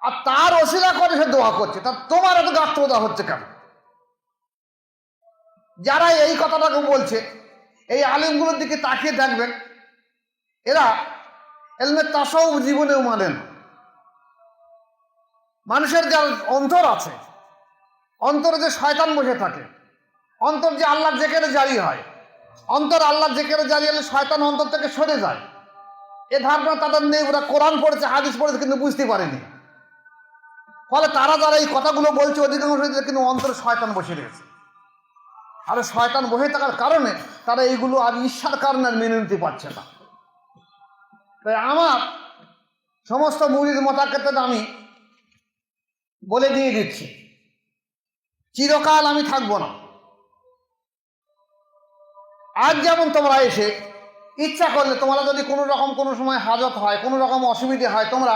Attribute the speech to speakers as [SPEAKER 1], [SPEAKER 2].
[SPEAKER 1] আর তার ওসিলা করে সে দোয়া করছে, তা তোমার এত গাত্রদা হচ্ছে কেন? যারা এই কথাটাকে বলছে, এই আলেমগুলোর দিকে তাকিয়ে দেখবেন, এরা এলমে তাসাউফ জীবনেও মানেন। মানুষের যার অন্তর আছে, অন্তরে যে শয়তান বসে থাকে, অন্তর যে আল্লাহর জিকিরে জারি হয়, অন্তর আল্লাহর জিকিরে জারি হলে শয়তান অন্তর থেকে সরে যায়, এ ধারণা তাদের নেই। ওরা কোরআন পড়েছে, হাদিস পড়েছে, কিন্তু বুঝতে পারেনি। ফলে তারা যারা এই কথাগুলো বলছে, অধিকাংশ কিন্তু অন্তরে শয়তান বসে রয়েছে। আর শয়তান বসে থাকার কারণে তারা এইগুলো আর ঈর্ষার কারণে আর মেনে নিতে পারছে না। তাই আমার সমস্ত মুরিদ মোতাক্কেদের আমি বলে দিয়ে দিচ্ছি, চিরকাল আমি থাকবো না। আজ যেমন তোমরা এসে ইচ্ছা করলে, তোমরা যদি কোনো রকম কোনো সময় হাজত হয়, কোনো রকম অসুবিধে হয়, তোমরা